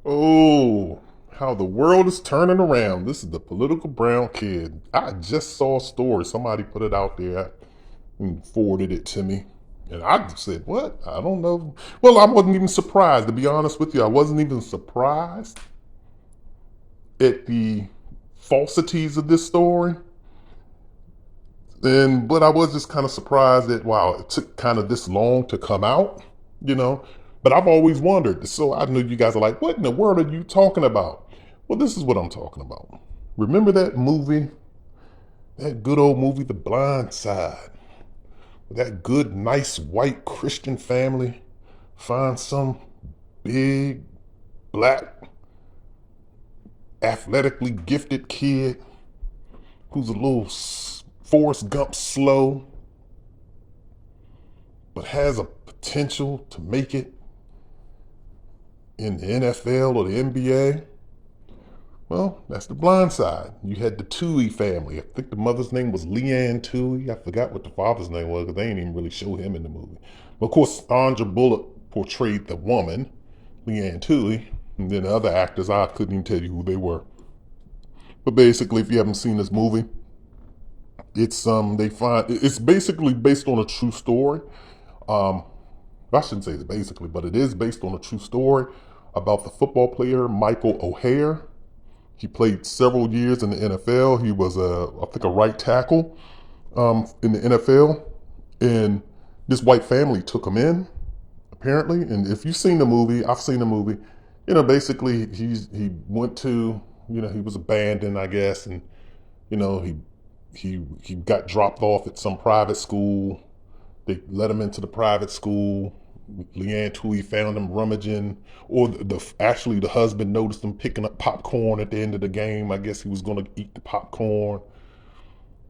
Oh, how the world is turning around. This is the political brown kid. I just saw a story. Somebody put it out there and forwarded it to me. And I said, what? I don't know. Well, I wasn't even surprised, to be honest with you. I wasn't even surprised at the falsities of this story. But I was just kind of surprised that, wow, it took kind of this long to come out, you know. But I've always wondered. So I know you guys are like, what in the world are you talking about? Well, this is what I'm talking about. Remember that movie, that good old movie, The Blind Side? That good, nice white Christian family finds some big, black, athletically gifted kid who's a little Forrest Gump slow, but has a potential to make it in the NFL or the NBA. Well, that's The Blind Side. You had the Toohey family. I think the mother's name was Leanne Toohey. I forgot what the father's name was because they didn't even really show him in the movie. But of course, Sandra Bullock portrayed the woman, Leanne Toohey. And then the other actors, I couldn't even tell you who they were. But basically, if you haven't seen this movie, it's basically based on a true story. Um, I shouldn't say it's basically, but it is based on a true story about the football player Michael O'Hare. He played several years in the NFL. He was I think a right tackle in the NFL, and this white family took him in apparently. And if you've seen the movie, I've seen the movie. Basically he went to he was abandoned, I guess, and he got dropped off at some private school. They let him into the private school. Leanne Tui found him rummaging, or actually the husband noticed him picking up popcorn at the end of the game. I guess he was going to eat the popcorn.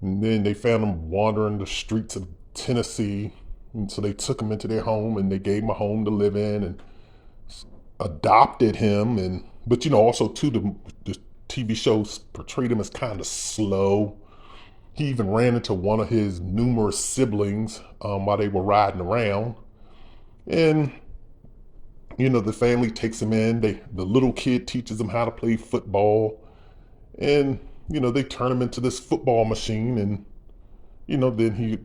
And then they found him wandering the streets of Tennessee. And so they took him into their home and they gave him a home to live in and adopted him. But also too, the TV shows portrayed him as kind of slow. He even ran into one of his numerous siblings while they were riding around. And, the family takes him in. The little kid teaches him how to play football. And, they turn him into this football machine. And, then he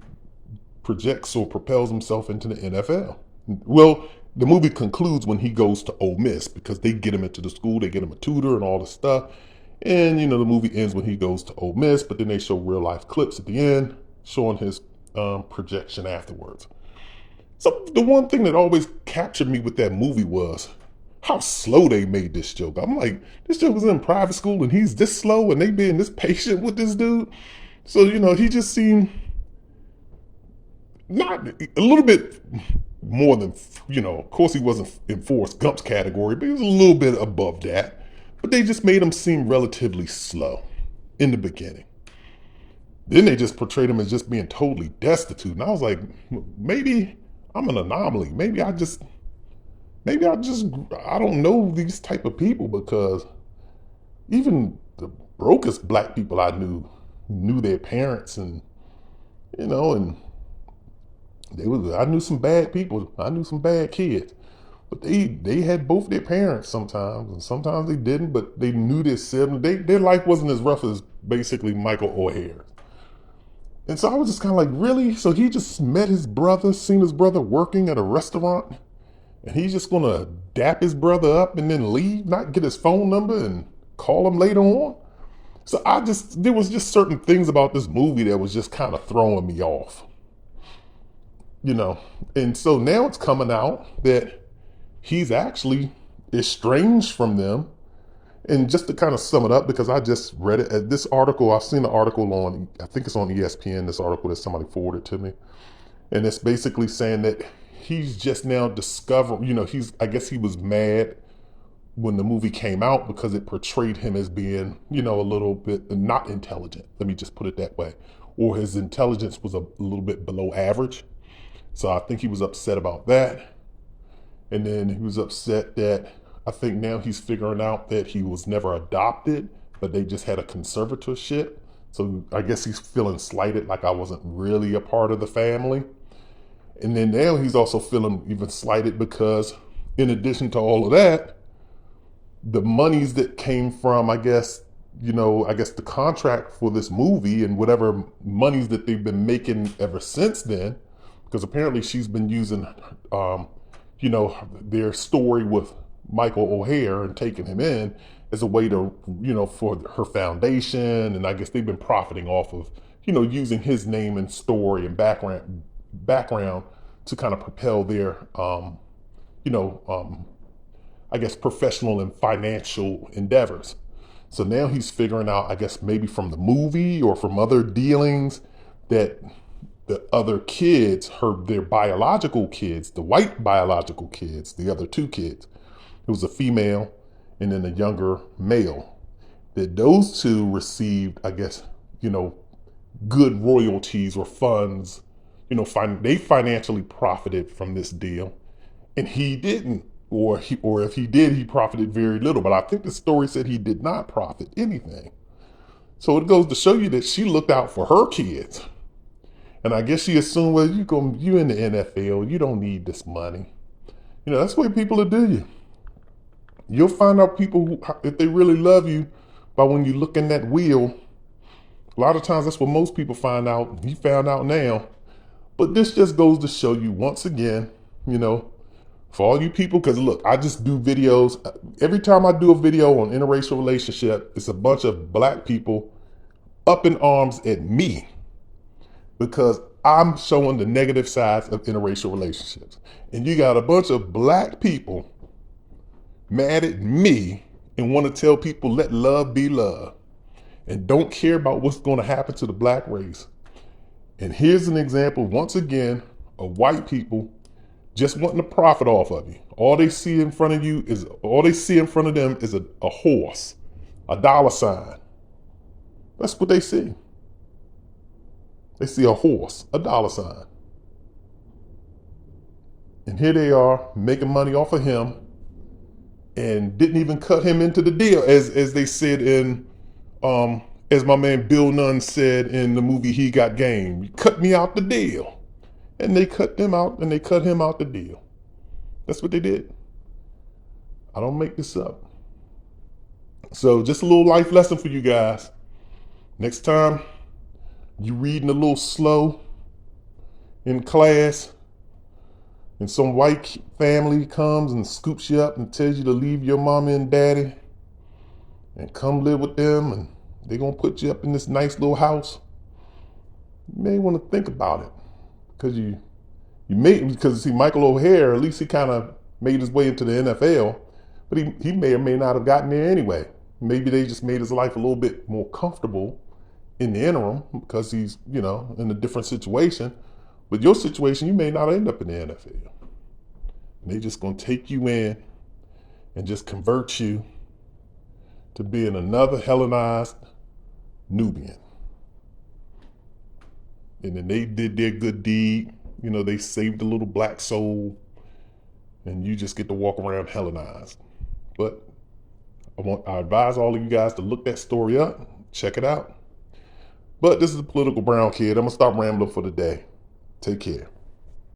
projects or propels himself into the NFL. Well, the movie concludes when he goes to Ole Miss because they get him into the school. They get him a tutor and all this stuff. And, the movie ends when he goes to Ole Miss, but then they show real life clips at the end showing his projection afterwards. So the one thing that always captured me with that movie was how slow they made this joke. I'm like, this joke was in private school and he's this slow and they being this patient with this dude. So, he just seemed not a little bit more than, of course he wasn't in Forrest Gump's category, but he was a little bit above that. But they just made him seem relatively slow in the beginning. Then they just portrayed him as just being totally destitute. And I was like, maybe I'm an anomaly. Maybe I don't know these type of people, because even the brokest black people I knew their parents, and and I knew some bad people. I knew some bad kids. But they had both their parents sometimes, and sometimes they didn't, but they knew their siblings. Their life wasn't as rough as basically Michael O'Hare. And so I was just kind of like, really? So he just met his brother, seen his brother working at a restaurant, and he's just going to dap his brother up and then leave, not get his phone number and call him later on? So there was just certain things about this movie that was just kind of throwing me off. And so now it's coming out that he's actually estranged from them. And just to kind of sum it up, because I just read it, this article, I've seen the article on, I think it's on ESPN, this article that somebody forwarded to me. And it's basically saying that he's just now discovering, I guess he was mad when the movie came out because it portrayed him as being, a little bit not intelligent. Let me just put it that way. Or his intelligence was a little bit below average. So I think he was upset about that. And then he was upset that I think now he's figuring out that he was never adopted, but they just had a conservatorship. So I guess he's feeling slighted, like I wasn't really a part of the family. And then now he's also feeling even slighted because in addition to all of that, the monies that came from, I guess, the contract for this movie and whatever monies that they've been making ever since then, because apparently she's been using, their story with Michael O'Hare and taking him in as a way to, for her foundation. And I guess they've been profiting off of, using his name and story and background to kind of propel their, I guess, professional and financial endeavors. So now he's figuring out, I guess, maybe from the movie or from other dealings, that the other kids, their biological kids, the white biological kids, the other two kids, it was a female and then a younger male, that those two received, I guess, good royalties or funds, they financially profited from this deal, and he didn't. Or if he did, he profited very little. But I think the story said he did not profit anything. So it goes to show you that she looked out for her kids. And I guess she assumed, well, you in the NFL, you don't need this money. That's the way people will do you. You'll find out people, if they really love you, by when you look in that wheel. A lot of times that's what most people find out. He found out now. But this just goes to show you once again, for all you people, because look, I just do videos. Every time I do a video on interracial relationship, it's a bunch of black people up in arms at me because I'm showing the negative sides of interracial relationships. And you got a bunch of black people mad at me and want to tell people, let love be love, and don't care about what's going to happen to the black race. And here's an example, once again, of white people just wanting to profit off of you. All they see in front of them is a horse, a dollar sign. That's what they see. They see a horse, a dollar sign. And here they are making money off of him and didn't even cut him into the deal, as they said in, as my man Bill Nunn said in the movie He Got Game, you cut me out the deal. And they cut him out the deal. That's what they did. I don't make this up. So just a little life lesson for you guys. Next time you reading a little slow in class and some white family comes and scoops you up and tells you to leave your mama and daddy and come live with them, and they're going to put you up in this nice little house, you may want to think about it. Because see, Michael O'Hare, at least he kind of made his way into the NFL, but he may or may not have gotten there anyway. Maybe they just made his life a little bit more comfortable in the interim because he's, in a different situation. With your situation, you may not end up in the NFL. And they just going to take you in and just convert you to being another Hellenized Nubian. And then they did their good deed. They saved a little black soul, and you just get to walk around Hellenized. But I advise all of you guys to look that story up, check it out. But this is a political brown kid. I'm going to stop rambling for the day. Take care.